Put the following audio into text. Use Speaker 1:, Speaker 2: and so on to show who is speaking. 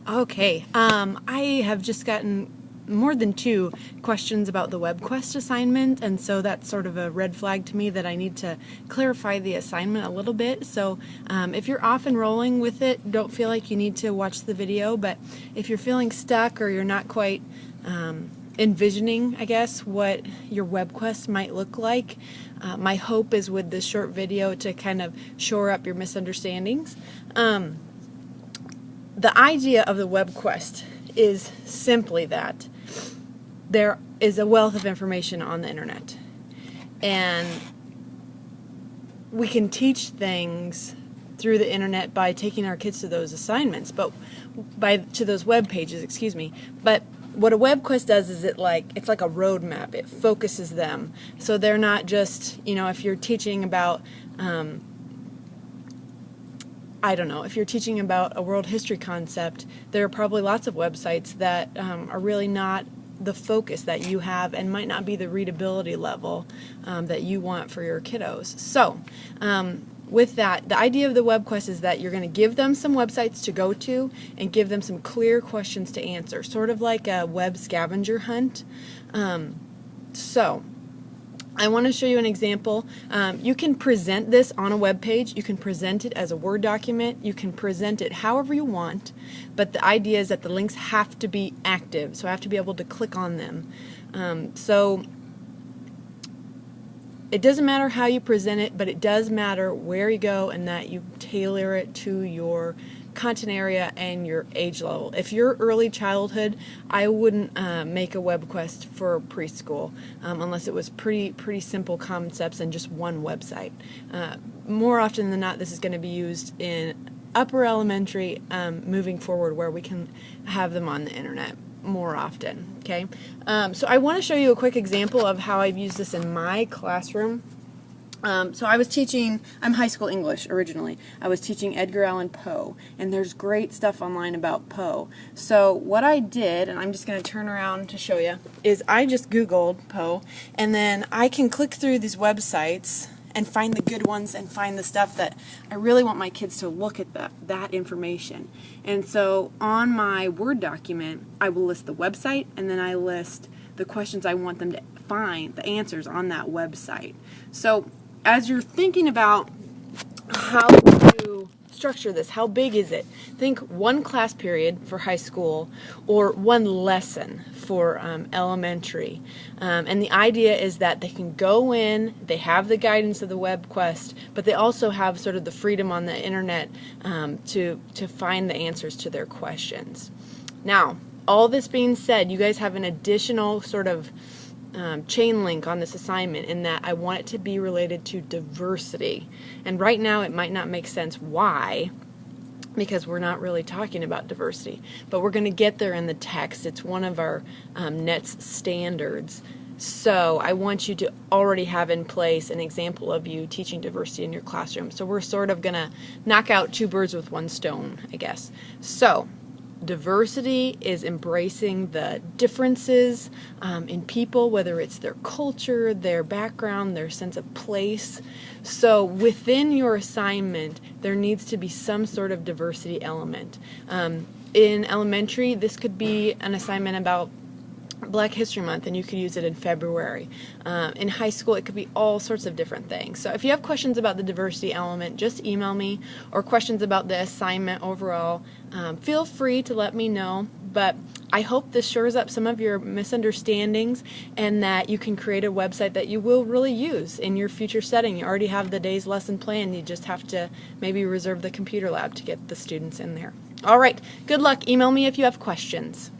Speaker 1: Okay, I have just gotten more than 2 questions about the WebQuest assignment, and so that's sort of a red flag to me that I need to clarify the assignment a little bit. So if you're off and rolling with it, don't feel like you need to watch the video, but if you're feeling stuck or you're not quite envisioning, I guess, what your WebQuest might look like, my hope is with this short video to kind of shore up your misunderstandings. The idea of the WebQuest is simply that there is a wealth of information on the internet, and we can teach things through the internet by taking our kids to those assignments, to those web pages, excuse me. But what a WebQuest does is it's like a roadmap. It focuses them, so they're not just, if you're teaching about I don't know, if you're teaching about a world history concept, there are probably lots of websites that are really not the focus that you have and might not be the readability level that you want for your kiddos. So with that, the idea of the WebQuest is that you're going to give them some websites to go to and give them some clear questions to answer, sort of like a web scavenger hunt. So I want to show you an example. You can present this on a web page. You can present it as a Word document. You can present it however you want, but the idea is that the links have to be active, so I have to be able to click on them. So it doesn't matter how you present it, but it does matter where you go and that you tailor it to your content area and your age level. If you're early childhood, I wouldn't make a WebQuest for preschool unless it was pretty simple concepts and just one website. More often than not, this is going to be used in upper elementary moving forward, where we can have them on the internet more often. Okay, so I want to show you a quick example of how I've used this in my classroom. So I was teaching, I'm high school English originally. I was teaching Edgar Allan Poe, and there's great stuff online about Poe. So what I did, and I'm just going to turn around to show you, is I just Googled Poe, and then I can click through these websites and find the good ones and find the stuff that I really want my kids to look at that information. And so on my Word document, I will list the website, and then I list the questions I want them to find, the answers on that website. So as you're thinking about how to structure this, how big is it? Think one class period for high school or one lesson for elementary. And the idea is that they can go in, they have the guidance of the WebQuest, but they also have sort of the freedom on the internet to find the answers to their questions. Now, all this being said, you guys have an additional sort of chain link on this assignment, in that I want it to be related to diversity. And right now it might not make sense why, because we're not really talking about diversity, but we're going to get there in the text. It's one of our NETS standards. So I want you to already have in place an example of you teaching diversity in your classroom. So we're sort of going to knock out 2 birds with 1 stone, I guess. So diversity is embracing the differences in people, whether it's their culture, their background, their sense of place. So within your assignment, there needs to be some sort of diversity element. In elementary, this could be an assignment about Black History Month, and you could use it in February. In high school, it could be all sorts of different things. So if you have questions about the diversity element, just email me, or questions about the assignment overall, feel free to let me know. But I hope this shores up some of your misunderstandings, and that you can create a website that you will really use in your future setting. You already have the day's lesson planned. You just have to maybe reserve the computer lab to get the students in there. All right, good luck. Email me if you have questions.